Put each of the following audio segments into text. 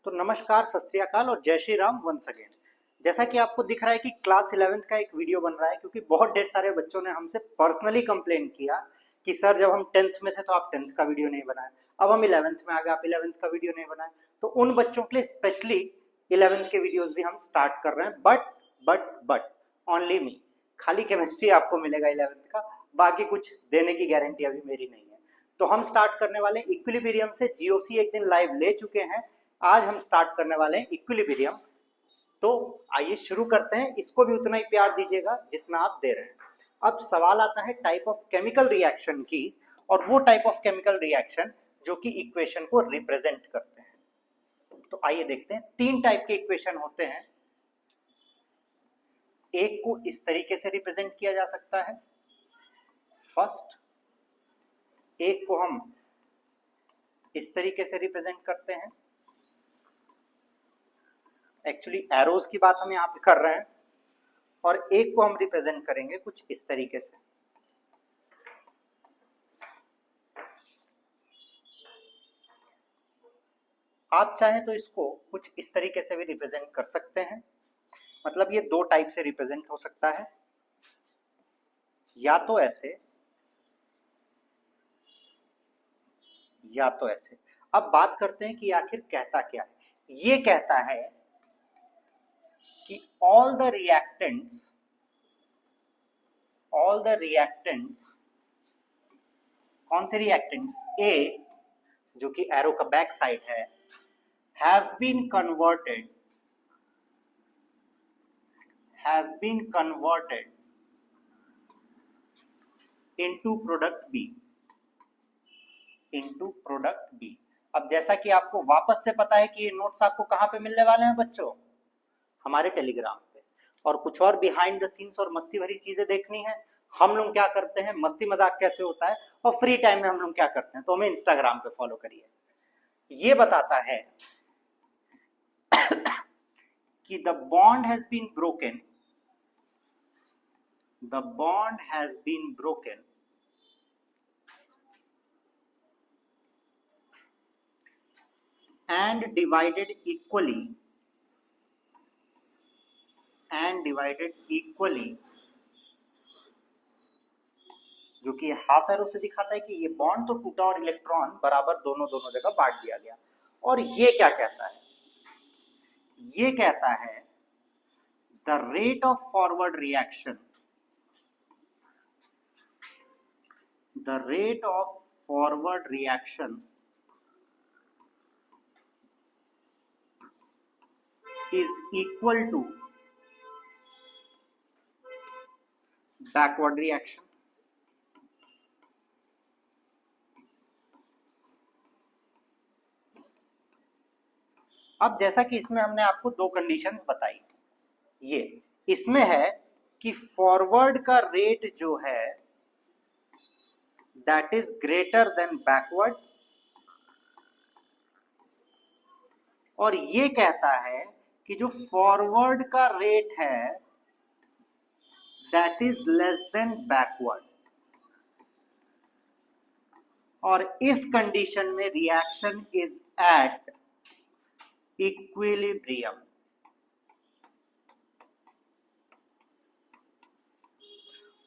तो नमस्कार, सत श्री अकाल और जय श्री राम वंस अगेन। जैसा कि आपको दिख रहा है कि क्लास 11th का एक वीडियो बन रहा है, क्योंकि बहुत ढेर सारे बच्चों ने हमसे पर्सनली कंप्लेन किया कि सर जब हम 10th में थे तो आप 10th का वीडियो नहीं बनाए, अब हम 11th में आ गए आप 11th का वीडियो नहीं बनाए। तो उन बच्चों के लिए स्पेशली 11th के वीडियोस भी हम स्टार्ट कर रहे हैं। बट ओनली मी, खाली केमिस्ट्री आपको मिलेगा 11th का, बाकी कुछ देने की गारंटी अभी मेरी नहीं है। तो हम स्टार्ट करने वाले इक्विलिब्रियम से। जीओसी एक दिन लाइव ले चुके हैं, आज हम स्टार्ट करने वाले हैं इक्विलिब्रियम। तो आइए शुरू करते हैं। इसको भी उतना ही प्यार दीजिएगा जितना आप दे रहे हैं। अब सवाल आता है टाइप ऑफ केमिकल रिएक्शन की, और वो टाइप ऑफ केमिकल रिएक्शन जो कि इक्वेशन को रिप्रेजेंट करते हैं। तो आइए देखते हैं। 3 टाइप के इक्वेशन होते हैं। एक को इस तरीके से रिप्रेजेंट किया जा सकता है फर्स्ट, एक को हम इस तरीके से रिप्रेजेंट करते हैं। एक्चुअली एरोज की बात हम यहाँ पे कर रहे हैं, और एक को हम रिप्रेजेंट करेंगे कुछ इस तरीके से। आप चाहें तो इसको कुछ इस तरीके से भी रिप्रेजेंट कर सकते हैं। मतलब ये 2 टाइप से रिप्रेजेंट हो सकता है, या तो ऐसे या तो ऐसे। अब बात करते हैं कि आखिर कहता क्या है। ये कहता है कि all the reactants, कौन से रिएक्टेंट्स? ए, जो कि एरो का बैक साइड है, have been converted into product B। अब जैसा कि आपको वापस से पता है कि ये नोट्स आपको कहां पे मिलने वाले हैं बच्चों? हमारे टेलीग्राम पे। और कुछ और बिहाइंड द सीन्स और मस्ती भरी चीजें देखनी है, हम लोग क्या करते हैं, मस्ती मजाक कैसे होता है और फ्री टाइम में हम लोग क्या करते हैं, तो हमें इंस्टाग्राम पे फॉलो करिए। ये बताता है कि the bond has been broken and divided equally जो कि हाफ एरो से दिखाता है कि ये बॉन्ड तो टूटा और इलेक्ट्रॉन बराबर दोनों जगह बांट दिया गया। और ये क्या कहता है? ये कहता है the rate of forward reaction is equal to backward reaction। अब जैसा कि इसमें हमने आपको 2 कंडीशंस बताई, ये इसमें है कि फॉरवर्ड का रेट जो है that is greater than backward, और ये कहता है कि जो फॉरवर्ड का रेट है that is less than backward. और इस कंडीशन में रिएक्शन इज एट इक्विलिब्रियम।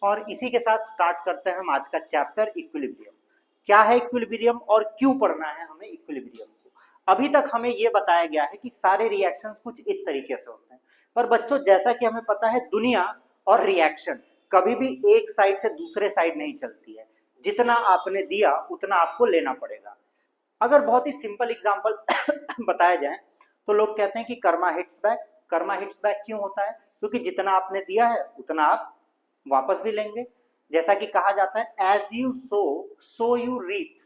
और इसी के साथ स्टार्ट करते हैं हम आज का चैप्टर इक्विलिब्रियम। क्या है इक्विलिब्रियम और क्यों पढ़ना है हमें इक्विलिब्रियम को? अभी तक हमें यह बताया गया है कि सारे रिएक्शंस कुछ इस तरीके से होते हैं, पर बच्चों जैसा कि हमें पता है दुनिया और रिएक्शन कभी भी एक साइड से दूसरे साइड नहीं चलती है। जितना आपने दिया उतना आपको लेना पड़ेगा। अगर बहुत ही सिंपल एग्जांपल बताया जाए तो लोग कहते हैं कि Karma hits back. Karma hits back क्यों होता है? क्योंकि जितना आपने दिया है उतना आप वापस भी लेंगे। जैसा कि कहा जाता है as you sow you reap,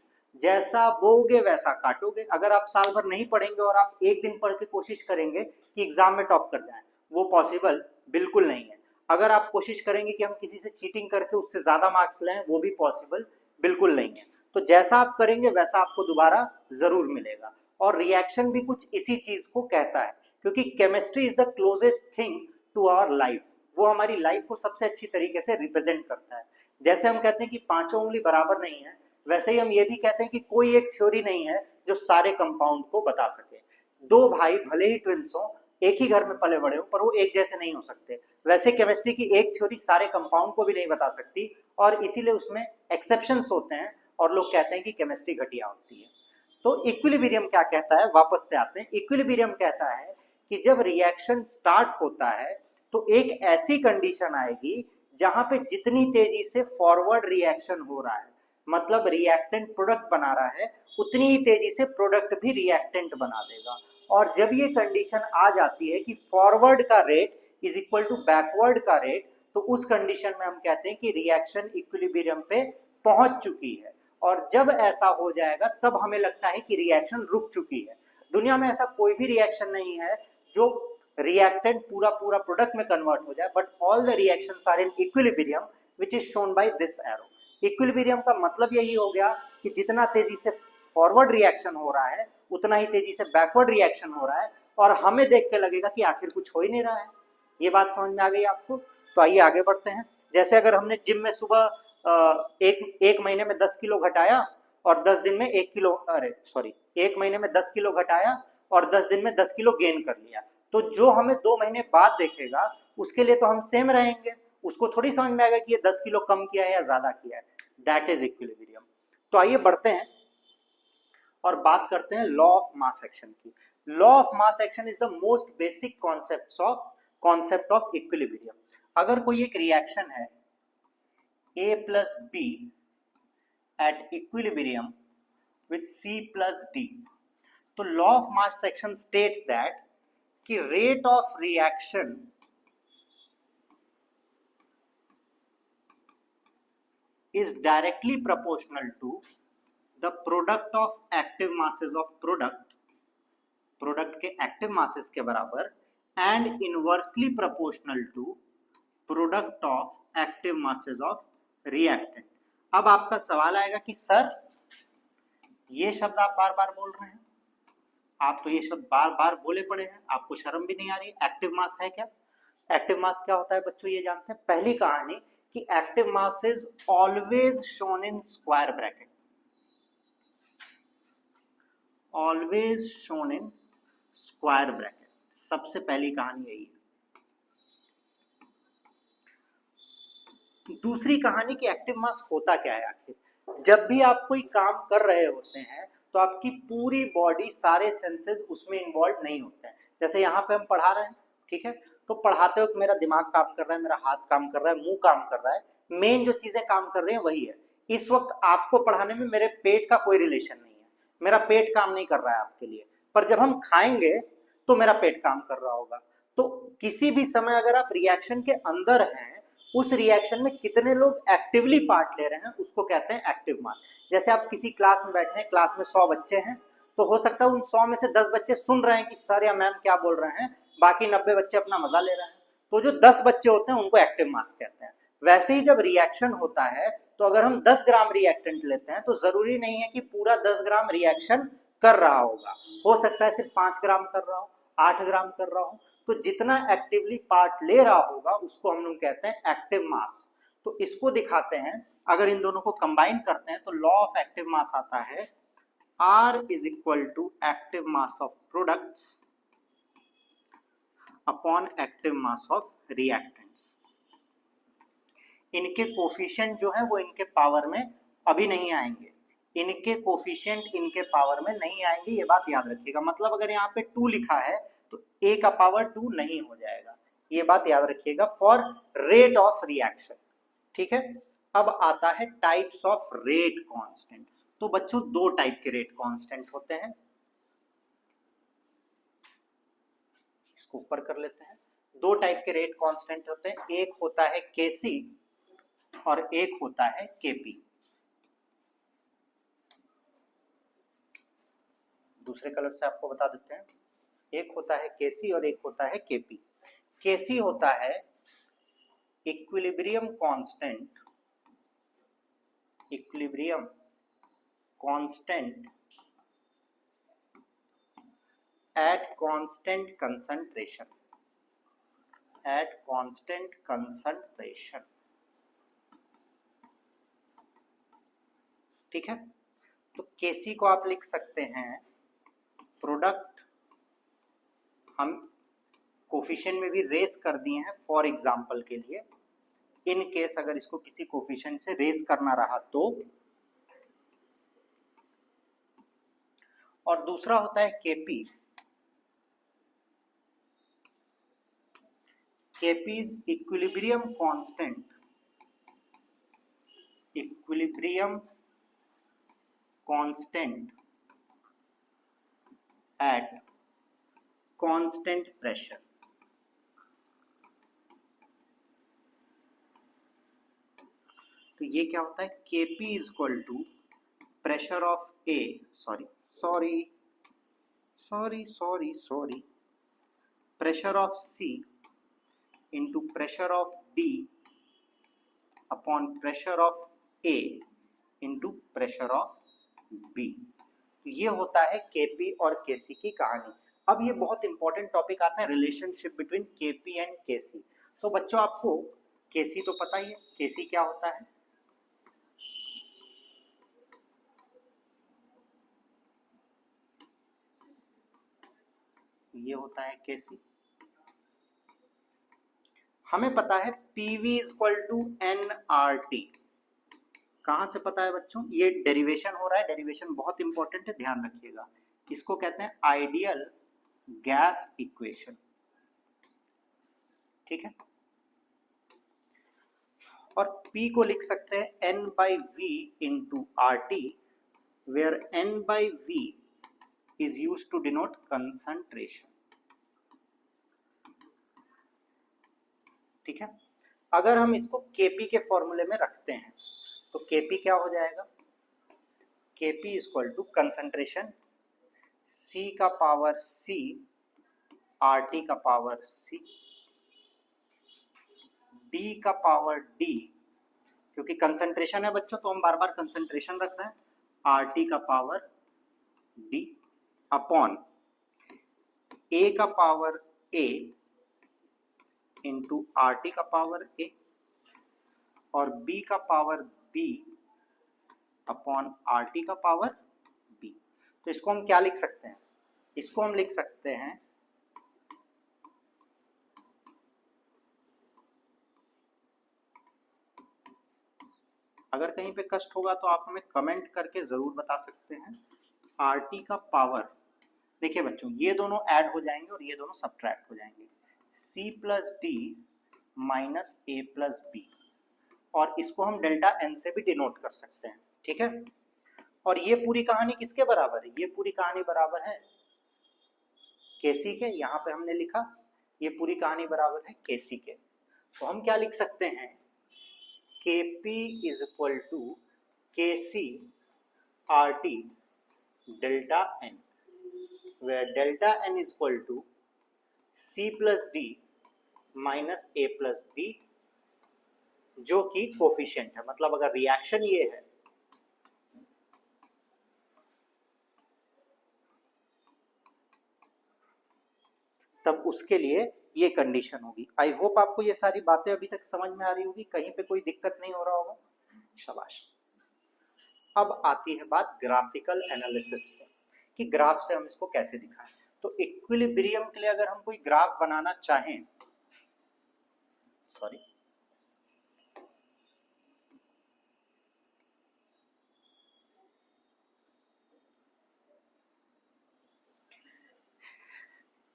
जैसा बोगे वैसा काटोगे। अगर आप साल भर नहीं पढ़ेंगे और आप एक दिन पढ़ के कोशिश करेंगे कि एग्जाम में टॉप कर जाएं, वो पॉसिबल बिल्कुल नहीं है। अगर आप कोशिश करेंगे कि हम किसी से चीटिंग करके उससे ज्यादा मार्क्स लें, वो भी पॉसिबल बिल्कुल नहीं है। तो जैसा आप करेंगे वैसा आपको दोबारा जरूर मिलेगा। और रिएक्शन भी कुछ इसी चीज को कहता है, क्योंकि chemistry is the closest thing to our life. वो हमारी लाइफ को सबसे अच्छी तरीके से रिप्रेजेंट करता है। जैसे हम कहते हैं कि 5 उंगली बराबर नहीं है, वैसे ही हम ये भी कहते हैं कि कोई एक थ्योरी नहीं है जो सारे कंपाउंड को बता सके। दो भाई भले ही ट्विंस हो, एक ही घर में पले बड़े हो, पर वो एक जैसे नहीं हो सकते। वैसे केमिस्ट्री की एक थ्योरी सारे कंपाउंड को भी नहीं बता सकती, और इसीलिए उसमें एक्सेप्शंस होते हैं और लोग कहते हैं कि केमिस्ट्री घटिया होती है। तो इक्विलिब्रियम क्या कहता है, वापस से आते हैं। इक्विलिब्रियम कहता है कि जब रिएक्शन स्टार्ट होता है तो एक ऐसी कंडीशन आएगी जहां पे जितनी तेजी से फॉरवर्ड रिएक्शन हो रहा है, मतलब रिएक्टेंट प्रोडक्ट बना रहा है, उतनी ही तेजी से प्रोडक्ट भी रिएक्टेंट बना देगा। और जब ये कंडीशन आ जाती है कि फॉरवर्ड का rate is equal to backward का रेट, तो उस कंडीशन में हम कहते हैं कि रिएक्शन इक्विलिब्रियम पे पहुंच चुकी है। और जब ऐसा हो जाएगा तब हमें लगता है कि रिएक्शन रुक चुकी है। दुनिया में ऐसा कोई भी रिएक्शन नहीं है जो रिएक्टेंट पूरा पूरा प्रोडक्ट में कन्वर्ट हो जाए, but all the reactions are in equilibrium which is shown by this arrow. Equilibrium का मतलब यही हो गया कि जितना तेजी से फॉरवर्ड रिएक्शन हो रहा है उतना ही तेजी से बैकवर्ड रिएक्शन हो रहा है, और हमें देख के लगेगा कि आखिर कुछ हो ही नहीं रहा है। ये बात समझ में आ गई आपको? तो आइए आगे बढ़ते हैं। जैसे अगर हमने जिम में सुबह एक महीने में 10 किलो घटाया और 10 दिन में 1 किलो, अरे सॉरी, एक महीने में 10 किलो घटाया और 10 दिन में 10 किलो गेन कर लिया, तो जो हमें 2 महीने बाद देखेगा उसके लिए तो हम सेम रहेंगे, उसको थोड़ी समझ में आएगा कि ये 10 किलो कम किया है या ज्यादा किया है। That is equilibrium. तो आइए बढ़ते हैं और बात करते हैं लॉ ऑफ मास एक्शन की। Law of mass action is the most basic concept of equilibrium. अगर कोई एक रिएक्शन है A plus B at equilibrium with C plus D, तो law of mass action states that कि rate of reaction is directly proportional to the product of active masses of product के active masses के बराबर and inversely proportional to product of active masses of reactant। अब आपका सवाल आएगा कि sir ये शब्द आप बार बार बोल रहे हैं, आप तो ये शब्द बार बार बोले पड़े हैं, आपको शर्म भी नहीं आ रही? एक्टिव मास है क्या? एक्टिव मास क्या होता है बच्चों, ये जानते हैं? पहली कहानी कि active mass is always shown in square bracket, always shown in square bracket. सबसे पहली कहानी यही है। दूसरी कहानी कि एक्टिव मास होता क्या है आखिर। जब भी आप कोई काम कर रहे होते हैं तो आपकी पूरी बॉडी, सारे सेंसेस उसमें इन्वॉल्व नहीं होते हैं। जैसे यहाँ पे हम पढ़ा रहे हैं, ठीक है, तो पढ़ाते वक्त मेरा दिमाग काम कर रहा है, मेरा हाथ काम कर रहा है, मुंह काम कर रहा है, मेन जो चीजें काम कर रही हैं वही है। इस वक्त आपको पढ़ाने में मेरे पेट का कोई रिलेशन नहीं है, मेरा पेट काम नहीं कर रहा है आपके लिए, पर जब हम खाएंगे तो मेरा पेट काम कर रहा होगा। तो किसी भी समय अगर आप रिएक्शन के अंदर हैं, उस रिएक्शन में कितने लोग एक्टिवली पार्ट ले रहे हैं उसको कहते हैं एक्टिव मास। जैसे आप किसी क्लास में बैठे हैं, क्लास में 100 बच्चे हैं, तो हो सकता है उन 100 में से 10 बच्चे सुन रहे हैं कि सर या मैम क्या बोल रहे हैं, बाकी 90 बच्चे अपना मजा ले रहे हैं, तो जो 10 बच्चे होते हैं उनको एक्टिव मास कहते हैं। वैसे ही जब रिएक्शन होता है तो अगर हम 10 ग्राम रिएक्टेंट लेते हैं तो जरूरी नहीं है कि पूरा 10 ग्राम रिएक्शन कर रहा होगा, हो सकता है सिर्फ 5 ग्राम कर रहा हो, 8 ग्राम कर रहा हो। तो जितना एक्टिवली पार्ट ले रहा होगा उसको हम लोग कहते हैं एक्टिव मास। तो इसको दिखाते हैं, अगर इन दोनों को कंबाइन करते हैं तो लॉ ऑफ एक्टिव मास आता है R is equal to active mass of products upon active mass of reactants. इनके कोफिशिएंट जो है वो इनके पावर में अभी नहीं आएंगे, इनके कोफिशिएंट इनके पावर में नहीं आएंगे, ये बात याद रखिएगा। मतलब अगर यहाँ पे 2 लिखा है तो a का पावर 2 नहीं हो जाएगा, ये बात याद रखिएगा फॉर रेट ऑफ रिएक्शन, ठीक है। अब आता है टाइप्स ऑफ रेट कांस्टेंट। तो बच्चों 2 टाइप के रेट कांस्टेंट होते हैं, इसको ऊपर कर लेते हैं। 2 टाइप के रेट कांस्टेंट होते हैं, एक होता है Kc और एक होता है Kp। दूसरे कलर से आपको बता देते हैं, एक होता है Kc और एक होता है Kp। Kc होता है equilibrium constant, equilibrium constant at constant concentration, at constant concentration, ठीक है। तो Kc को आप लिख सकते हैं प्रोडक्ट हम कोफिशिएंट में भी रेस कर दिए हैं फॉर एग्जांपल के लिए, इन केस अगर इसको किसी कोफिशिएंट से रेस करना रहा तो। और दूसरा होता है KP. KP is equilibrium constant, equilibrium constant at constant pressure. तो ये क्या होता है, Kp is equal to pressure of A, sorry pressure of C into pressure of D upon pressure of A into pressure of B. तो ये होता है Kp और Kc की कहानी। अब ये बहुत इंपॉर्टेंट टॉपिक आता है, relationship between Kp and Kc। तो बच्चों आपको Kc तो पता ही है, Kc क्या होता है, ये होता है Kc। हमें पता है PV is equal to nRT। कहां से पता है बच्चों, ये डेरिवेशन हो रहा है, डेरिवेशन बहुत इंपॉर्टेंट है, ध्यान रखिएगा। इसको कहते हैं आइडियल गैस इक्वेशन, ठीक है। और P को लिख सकते हैं N by V into RT, where N by V is used to denote concentration, ठीक है। अगर हम इसको Kp के फॉर्मूले में रखते हैं तो Kp क्या हो जाएगा, Kp is equal to concentration C का पावर C RT का पावर C D का पावर D, क्योंकि कंसंट्रेशन है बच्चों तो हम बार बार कंसंट्रेशन रख रहे हैं, RT का पावर D अपॉन A का पावर A इंटू RT का पावर A और B का पावर B अपॉन RT का पावर B। तो इसको हम क्या लिख सकते हैं, इसको हम लिख सकते हैं अगर कहीं पे कष्ट होगा तो आप हमें कमेंट करके जरूर बता सकते हैं। RT का पावर, देखिए बच्चों ये दोनों ऐड हो जाएंगे और ये दोनों सब्ट्रैक्ट हो जाएंगे, C plus D minus A plus B, और इसको हम डेल्टा N से भी डिनोट कर सकते हैं, ठीक है। और ये पूरी कहानी किसके बराबर है, ये पूरी कहानी बराबर है Kc के, यहाँ पे हमने लिखा ये पूरी कहानी बराबर है Kc के। तो हम क्या लिख सकते हैं, Kp is equal to Kc RT delta N, where delta N is equal to C plus D minus A plus B, जो कि कोफिशिएंट है। मतलब अगर रिएक्शन ये है तब उसके लिए ये कंडीशन होगी। आई होप आपको ये सारी बातें अभी तक समझ में आ रही होगी, कहीं पे कोई दिक्कत नहीं हो रहा होगा, शाबाश। अब आती है बात ग्राफिकल एनालिसिस पे, कि ग्राफ से हम इसको कैसे दिखाएं। तो इक्विलिब्रियम के लिए अगर हम कोई ग्राफ बनाना चाहें, सॉरी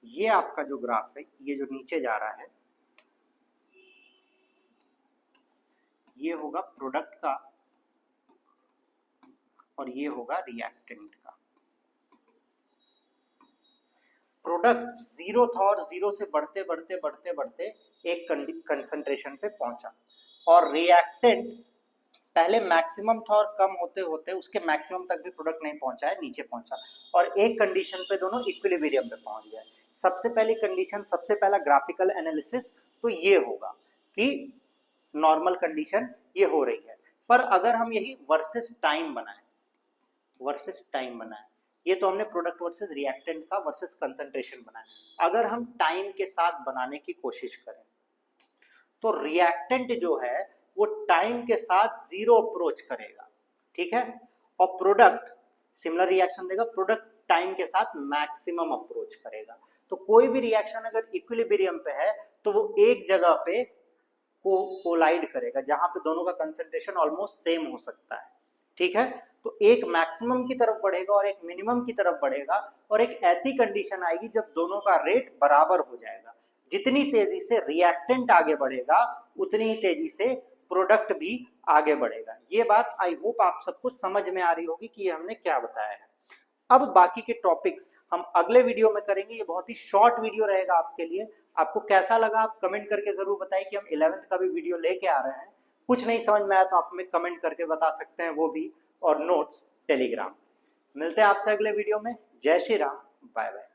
ये आपका जो ग्राफ है, ये जो नीचे जा रहा है, ये होगा प्रोडक्ट का और ये होगा रिएक्टेंट का। प्रोडक्ट जीरो था और जीरो से बढ़ते बढ़ते बढ़ते बढ़ते एक कंसंट्रेशन पे पहुंचा, और रिएक्टेंट पहले मैक्सिमम था और कम होते होते उसके मैक्सिमम तक भी प्रोडक्ट नहीं पहुंचा है, नीचे पहुंचा, और एक कंडीशन पे दोनों इक्विलिब्रियम पे पहुंच गए। सबसे पहली कंडीशन, सबसे पहला ग्राफिकल एनालिसिस तो ये होगा कि नॉर्मल कंडीशन ये हो रही है। पर अगर हम यही वर्सेस टाइम बनाएं, वर्सेस टाइम बनाएं, ये तो हमने प्रोडक्ट वर्सेस रिएक्टेंट का वर्सेस कंसंट्रेशन बनाया। अगर हम टाइम के साथ बनाने की कोशिश करें तो रिएक्टेंट जो है वो टाइम के साथ जीरो अप्रोच करेगा, ठीक है, और प्रोडक्ट सिमिलर रिएक्शन देगा, प्रोडक्ट टाइम के साथ मैक्सिमम अप्रोच करेगा। तो कोई भी रिएक्शन अगर इक्विलिब्रियम पे है तो वो एक जगह पे कोलाइड करेगा जहां पे दोनों का कंसंट्रेशन ऑलमोस्ट सेम हो सकता है, ठीक है। तो एक मैक्सिमम की तरफ बढ़ेगा और एक मिनिमम की तरफ बढ़ेगा, और एक ऐसी कंडीशन आएगी जब दोनों का रेट बराबर हो जाएगा। जितनी तेजी से रिएक्टेंट आगे बढ़ेगा उतनी ही तेजी से प्रोडक्ट भी आगे बढ़ेगा। ये बात आई होप आप सबको समझ में आ रही होगी कि ये हमने क्या बताया है। अब बाकी के टॉपिक्स हम अगले वीडियो में करेंगे। ये बहुत ही शॉर्ट वीडियो रहेगा आपके लिए। आपको कैसा लगा आप कमेंट करके जरूर बताइए कि हम 11th का भी वीडियो लेके आ रहे हैं। कुछ नहीं समझ में आया तो आप हमें कमेंट करके बता सकते हैं वो भी, और नोट्स टेलीग्राम। मिलते हैं आपसे अगले वीडियो में। जय श्री राम, बाय बाय।